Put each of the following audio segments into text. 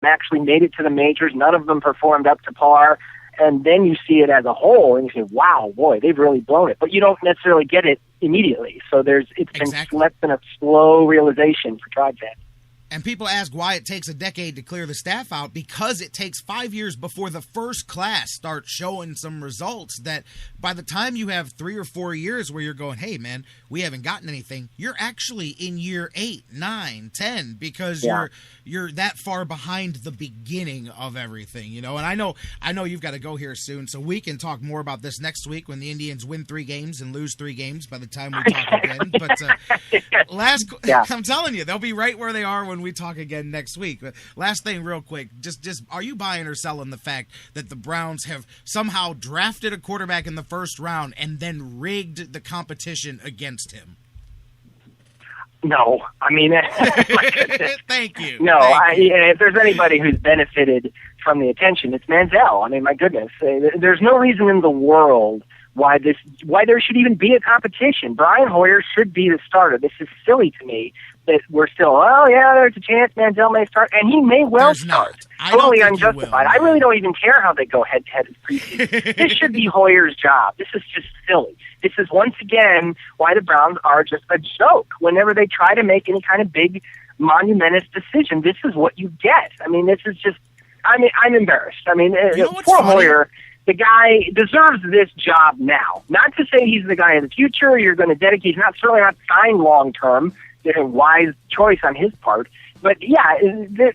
actually made it to the majors. None of them performed up to par. And then you see it as a whole, and you say, wow, boy, they've really blown it. But you don't necessarily get it immediately. So it's been a slow realization for Tribe fans. And people ask why it takes a decade to clear the staff out, because it takes 5 years before the first class starts showing some results that by the time you have 3 or 4 years where you're going, hey, man, we haven't gotten anything, you're actually in year 8, 9, 10 because you're that far behind the beginning of everything, you know. And I know you've got to go here soon, so we can talk more about this next week when the Indians win 3 games and lose 3 games by the time we talk again. But I'm telling you, they'll be right where they are when we talk again next week. But last thing real quick, just are you buying or selling the fact that the Browns have somehow drafted a quarterback in the first round and then rigged the competition against him? No, I mean, thank you. No, if there's anybody who's benefited from the attention, it's Manziel. I mean, my goodness, there's no reason in the world why there should even be a competition. Brian Hoyer should be the starter. This is silly to me that we're still, there's a chance Manziel may start, and he may well start. Totally unjustified. I really don't even care how they go head-to-head in preseason. This should be Hoyer's job. This is just silly. This is once again why the Browns are just a joke. Whenever they try to make any kind of big, monumentous decision, this is what you get. I mean, this is just, I'm embarrassed. I mean, poor Hoyer. The guy deserves this job now. Not to say he's the guy of the future. You're going to dedicate. He's certainly not signed long term. A wise choice on his part. But yeah,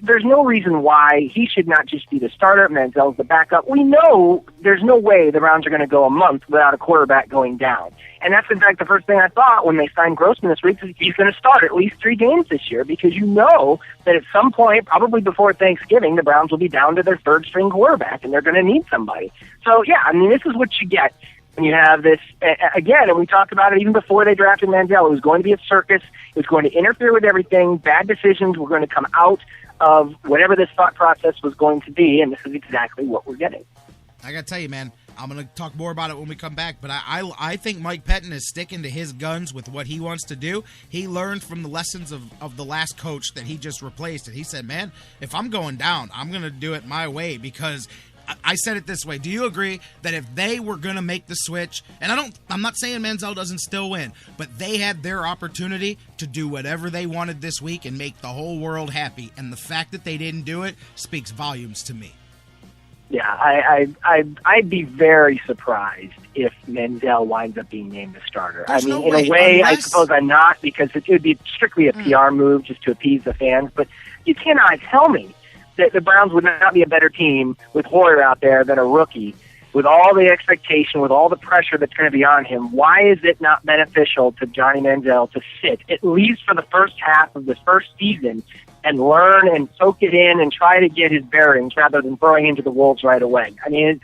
there's no reason why he should not just be the starter. Manziel's the backup. We know there's no way the Browns are going to go a month without a quarterback going down. And that's in fact the first thing I thought when they signed Grossman this week. Is he's going to start at least 3 games this year, because you know that at some point, probably before Thanksgiving, the Browns will be down to their 3rd string quarterback, and they're going to need somebody. So yeah, I mean, this is what you get when you have this, again, and we talked about it even before they drafted Manziel. It was going to be a circus. It was going to interfere with everything. Bad decisions were going to come out of whatever this thought process was going to be, and this is exactly what we're getting. I got to tell you, man, I'm going to talk more about it when we come back, but I think Mike Pettin is sticking to his guns with what he wants to do. He learned from the lessons of the last coach that he just replaced, and he said, man, if I'm going down, I'm going to do it my way, because I said it this way. Do you agree that if they were going to make the switch, and I'm not saying Manziel doesn't still win, but they had their opportunity to do whatever they wanted this week and make the whole world happy, and the fact that they didn't do it speaks volumes to me. Yeah, I'd be very surprised if Manziel winds up being named the starter. There's in a way, I suppose I'm not, because it would be strictly a PR move just to appease the fans, but you cannot tell me that the Browns would not be a better team with Hoyer out there than a rookie, with all the expectation, with all the pressure that's going to be on him. Why is it not beneficial to Johnny Manziel to sit, at least for the first half of this first season, and learn and soak it in and try to get his bearings rather than throwing into the wolves right away? I mean,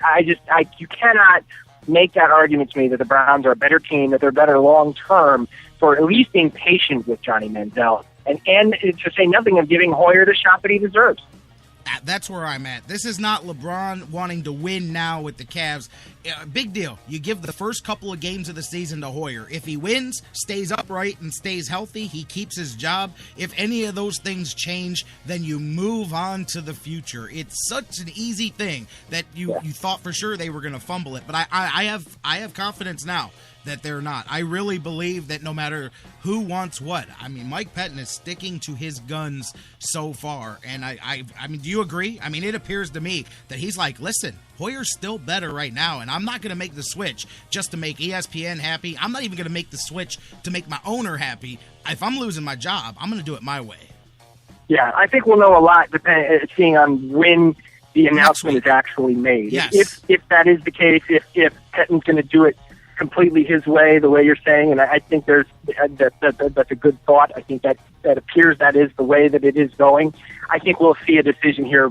you cannot make that argument to me that the Browns are a better team, that they're better long-term, for at least being patient with Johnny Manziel, and to say nothing of giving Hoyer the shot that he deserves. That's where I'm at. This is not LeBron wanting to win now with the Cavs. Big deal. You give the first couple of games of the season to Hoyer. If he wins, stays upright, and stays healthy, he keeps his job. If any of those things change, then you move on to the future. It's such an easy thing that you thought for sure they were going to fumble it. But I have confidence now that they're not. I really believe that no matter who wants what, I mean, Mike Pettin is sticking to his guns so far. And I mean, do you agree? I mean, it appears to me that he's like, listen, Hoyer's still better right now, and I'm not going to make the switch just to make ESPN happy. I'm not even going to make the switch to make my owner happy. If I'm losing my job, I'm going to do it my way. Yeah, I think we'll know a lot seeing on when the announcement is actually made. Yes. If that is the case, if Pettin's going to do it completely his way, the way you're saying, and I think that's a good thought. I think that appears that is the way that it is going. I think we'll see a decision here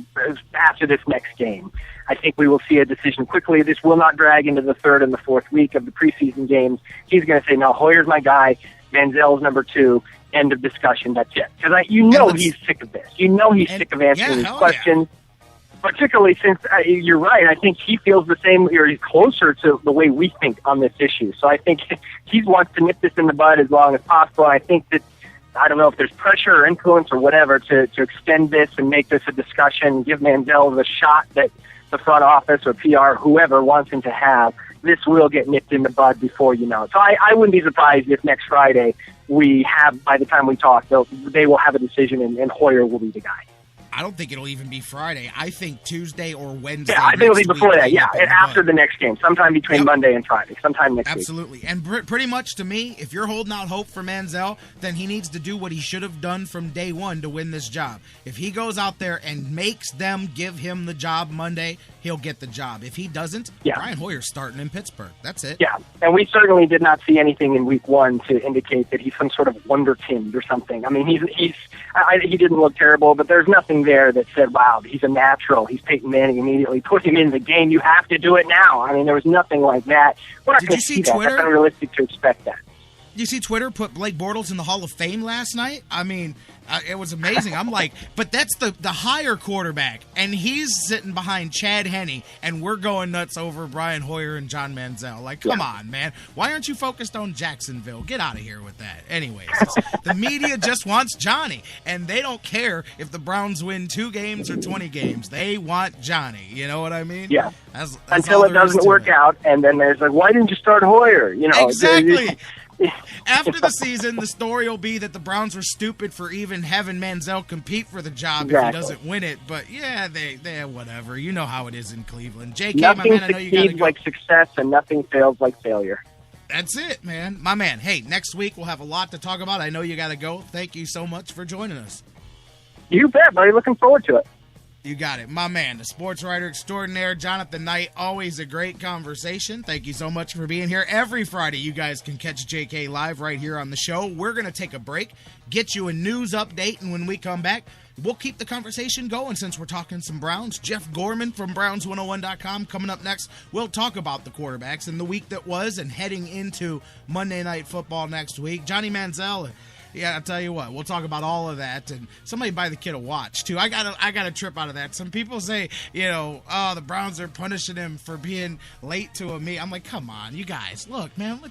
after this next game. I think we will see a decision quickly. This will not drag into the 3rd and the 4th week of the preseason games. He's going to say, no, Hoyer's my guy, Manziel's number 2, end of discussion, that's it. Because he's sick of this. He's sick of answering these questions. Yeah. Particularly since, you're right, I think he feels the same, or he's closer to the way we think on this issue. So I think he wants to nip this in the bud as long as possible. I think that I don't know if there's pressure or influence or whatever to extend this and make this a discussion, give Manziel the shot that the front office or PR, whoever wants him to have, this will get nipped in the bud before you know it. So I wouldn't be surprised if next Friday we have, by the time we talk, they will have a decision and Hoyer will be the guy. I don't think it'll even be Friday. I think Tuesday or Wednesday. Yeah, I think it'll be before that. Yeah, and after the next game, sometime between Monday and Friday, sometime next week. Absolutely. And pretty much to me, if you're holding out hope for Manziel, then he needs to do what he should have done from day one to win this job. If he goes out there and makes them give him the job Monday, he'll get the job. If he doesn't, Brian Hoyer's starting in Pittsburgh. That's it. Yeah, and we certainly did not see anything in week one to indicate that he's some sort of wonderkind or something. I mean, he didn't look terrible, but there's nothing there that said, wow, he's a natural. He's Peyton Manning immediately. Put him in the game. You have to do it now. I mean, there was nothing like that. We're not going to see that. It's unrealistic to expect that. You see Twitter put Blake Bortles in the Hall of Fame last night? I mean, it was amazing. I'm like, but that's the higher quarterback, and he's sitting behind Chad Henne, and we're going nuts over Brian Hoyer and John Manziel. Like, come on, man. Why aren't you focused on Jacksonville? Get out of here with that. Anyways, the media just wants Johnny, and they don't care if the Browns win 2 games or 20 games. They want Johnny. You know what I mean? Yeah. That's until it doesn't work out, and then there's like, why didn't you start Hoyer? You know, exactly. After the season, the story will be that the Browns were stupid for even having Manziel compete for the job if he doesn't win it. But, yeah, they whatever. You know how it is in Cleveland. JK, nothing my man, I know you got to go. Succeeds like success, and nothing fails like failure. That's it, man. My man, hey, next week we'll have a lot to talk about. I know you got to go. Thank you so much for joining us. You bet, buddy. Looking forward to it. You got it. My man, the sports writer extraordinaire, Jonathan Knight. Always a great conversation. Thank you so much for being here. Every Friday, you guys can catch JK live right here on the show. We're going to take a break, get you a news update, and when we come back, we'll keep the conversation going since we're talking some Browns. Jeff Gorman from Browns101.com coming up next. We'll talk about the quarterbacks and the week that was and heading into Monday Night Football next week. Johnny Manziel. Yeah, I'll tell you what. We'll talk about all of that, and somebody buy the kid a watch too. I got a trip out of that. Some people say, the Browns are punishing him for being late to a meet. I'm like, come on, you guys. Look, man,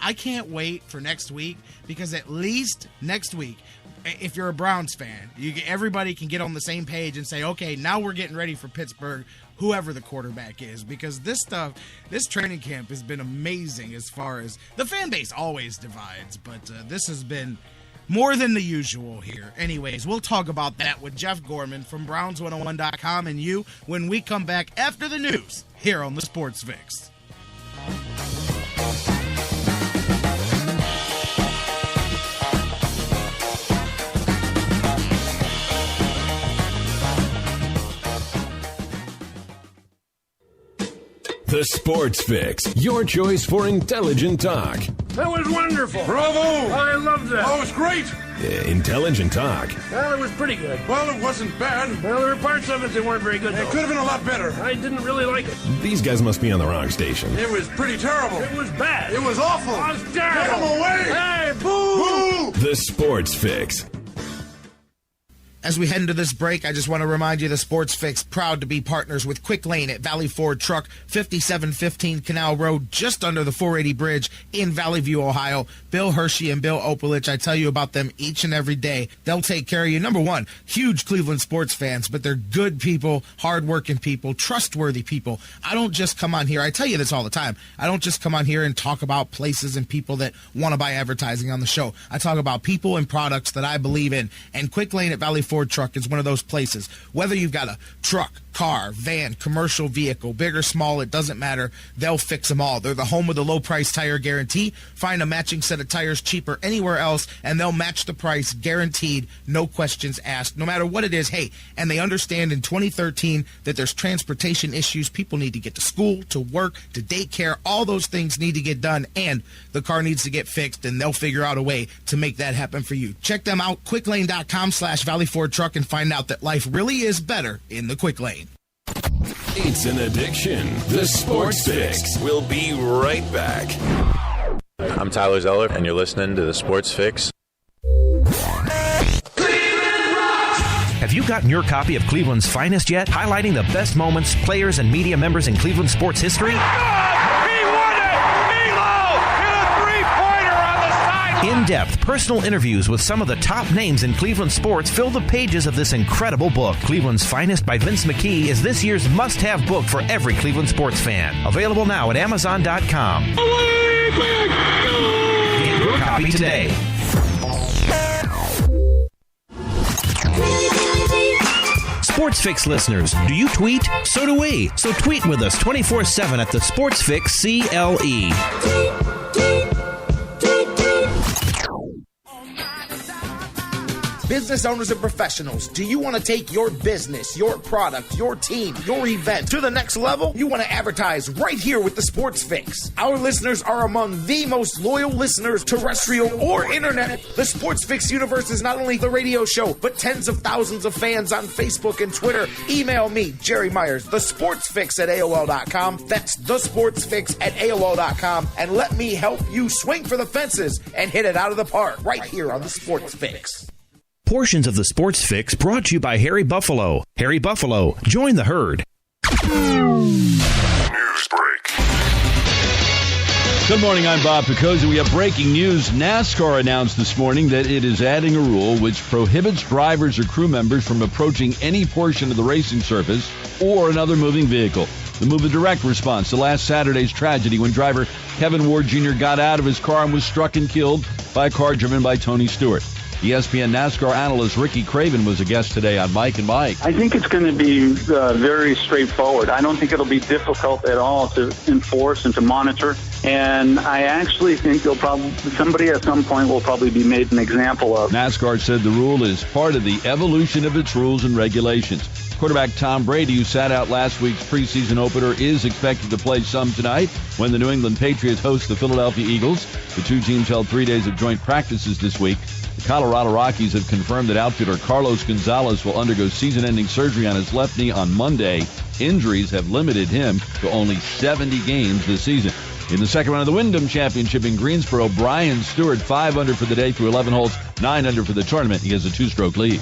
I can't wait for next week because at least next week, if you're a Browns fan, everybody can get on the same page and say, okay, now we're getting ready for Pittsburgh, whoever the quarterback is, because this training camp has been amazing as far as the fan base always divides, but this has been more than the usual here. Anyways, we'll talk about that with Jeff Gorman from Browns101.com and you when we come back after the news here on the Sports Fix. The Sports Fix, your choice for intelligent talk. That was wonderful. Bravo! I loved that. Oh, it was great. Intelligent talk. Well, it was pretty good. Well, it wasn't bad. Well, there were parts of it that weren't very good, It could have been a lot better. I didn't really like it. These guys must be on the wrong station. It was pretty terrible. It was bad. It was awful. It was Get terrible. him away! Hey, boo! Boo! The Sports Fix. As we head into this break, I just want to remind you the Sports Fix proud to be partners with Quick Lane at Valley Ford Truck, 5715 Canal Road, just under the 480 bridge in Valley View, Ohio. Bill Hershey and Bill Opolich, I tell you about them each and every day. They'll take care of you. Number one, huge Cleveland sports fans, but they're good people, hardworking people, trustworthy people. I don't just come on here, I tell you this all the time, I don't just come on here and talk about places and people that want to buy advertising on the show. I talk about people and products that I believe in, and Quick Lane at Valley Ford Truck is one of those places. Whether you've got a truck, car, van, commercial vehicle, big or small, it doesn't matter. They'll fix them all. They're the home of the low price tire guarantee. Find a matching set of tires cheaper anywhere else, and they'll match the price guaranteed, no questions asked, no matter what it is. Hey, and they understand in 2013 that there's transportation issues. People need to get to school, to work, to daycare. All those things need to get done, and the car needs to get fixed, and they'll figure out a way to make that happen for you. Check them out, quicklane.com/Valley Ford Truck, and find out that life really is better in the Quick Lane. It's an addiction. The Sports Fix. We'll be right back. I'm Tyler Zeller, and you're listening to The Sports Fix. Have you gotten your copy of Cleveland's Finest yet? Highlighting the best moments, players, and media members in Cleveland sports history? In-depth, personal interviews with some of the top names in Cleveland sports fill the pages of this incredible book. Cleveland's Finest by Vince McKee is this year's must-have book for every Cleveland sports fan. Available now at Amazon.com. Get your copy today. Sports Fix listeners, do you tweet? So do we. So tweet with us 24/7 at the Sports Fix CLE. Business owners and professionals, do you want to take your business, your product, your team, your event to the next level? You want to advertise right here with the Sports Fix. Our listeners are among the most loyal listeners, terrestrial or internet. The Sports Fix universe is not only the radio show, but tens of thousands of fans on Facebook and Twitter. Email me, Jerry Myers, thesportsfix@AOL.com. That's thesportsfix@AOL.com. And let me help you swing for the fences and hit it out of the park right here on the Sports Fix. Portions of the Sports Fix brought to you by Harry Buffalo. Harry Buffalo, join the herd. News break. Good morning, I'm Bob Picosa. We have breaking news. NASCAR announced this morning that it is adding a rule which prohibits drivers or crew members from approaching any portion of the racing surface or another moving vehicle. The move is a direct response to last Saturday's tragedy when driver Kevin Ward Jr. got out of his car and was struck and killed by a car driven by Tony Stewart. ESPN NASCAR analyst Ricky Craven was a guest today on Mike and Mike. I think it's going to be very straightforward. I don't think it'll be difficult at all to enforce and to monitor. And I actually think somebody at some point will probably be made an example of. NASCAR said the rule is part of the evolution of its rules and regulations. Quarterback Tom Brady, who sat out last week's preseason opener, is expected to play some tonight when the New England Patriots host the Philadelphia Eagles. The two teams held 3 days of joint practices this week. The Colorado Rockies have confirmed that outfielder Carlos Gonzalez will undergo season-ending surgery on his left knee on Monday. Injuries have limited him to only 70 games this season. In the second round of the Wyndham Championship in Greensboro, Brian Stewart 5 under for the day through 11 holes, 9 under for the tournament. He has a 2-stroke lead.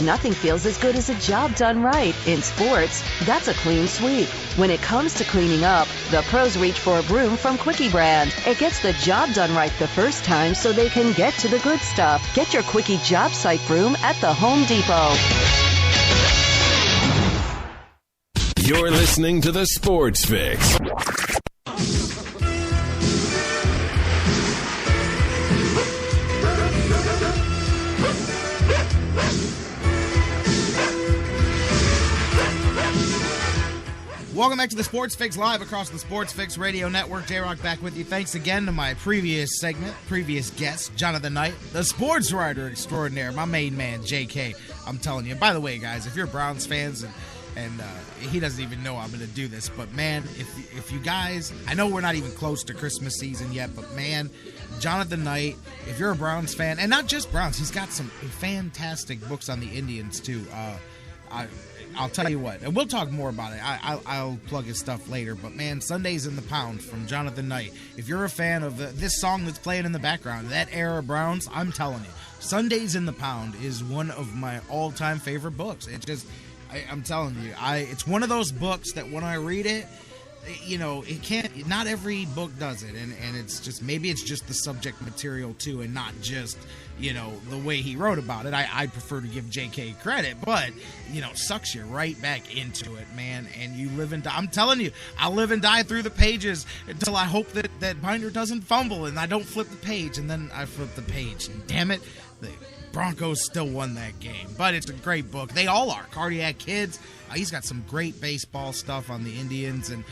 Nothing feels as good as a job done right. In sports, that's a clean sweep. When it comes to cleaning up, the pros reach for a broom from Quickie brand. It gets the job done right the first time so they can get to the good stuff. Get your Quickie job site broom at the Home Depot. You're listening to the Sports Fix. Welcome back to the Sports Fix live across the Sports Fix Radio Network. J-Rock back with you. Thanks again to my previous guest, Jonathan Knight, the Sportswriter extraordinaire, my main man, JK. I'm telling you. By the way, guys, if you're Browns fans and he doesn't even know I'm going to do this, but man, if you guys, I know we're not even close to Christmas season yet, but man, Jonathan Knight, if you're a Browns fan, and not just Browns, he's got some fantastic books on the Indians too. I'll tell you what, and we'll talk more about it. I'll plug his stuff later, but man, Sundays in the Pound from Jonathan Knight. If you're a fan of this song that's playing in the background, that era Browns, I'm telling you, Sundays in the Pound is one of my all-time favorite books. It just, I'm telling you, it's one of those books that when I read it, you know, it can't, not every book does it, and it's just, maybe it's just the subject material too, and not just, you know, the way he wrote about it. I prefer to give JK credit, but, you know, sucks you right back into it, man, and you live and die. I'm telling you, I'll live and die through the pages until I hope that binder doesn't fumble and I don't flip the page, and then I flip the page, and damn it, the Broncos still won that game. But it's a great book. They all are. Cardiac Kids. He's got some great baseball stuff on the Indians. And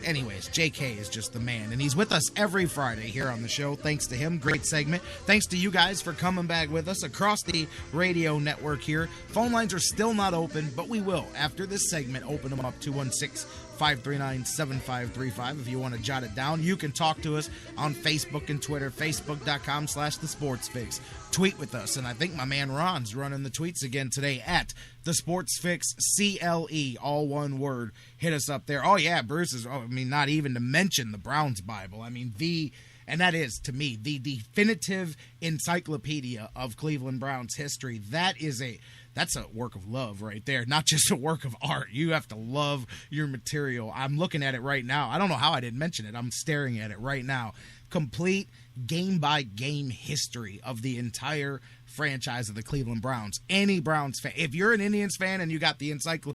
anyways, JK is just the man. And he's with us every Friday here on the show. Thanks to him. Great segment. Thanks to you guys for coming back with us across the radio network here. Phone lines are still not open, but we will, after this segment, open them up. 216-539-7535. If you want to jot it down, you can talk to us on Facebook and Twitter. Facebook.com/TheSportsFix. Tweet with us, and I think my man Ron's running the tweets again today at the SportsFix CLE, all one word. Hit us up there. Oh yeah, Bruce is. Not even to mention the Browns Bible. And that is, to me, the definitive encyclopedia of Cleveland Browns history. That is That's a work of love right there, not just a work of art. You have to love your material. I'm looking at it right now. I don't know how I didn't mention it. I'm staring at it right now. Complete game-by-game history of the entire franchise of the Cleveland Browns. Any Browns fan, if you're an Indians fan and you got the encyclopedia,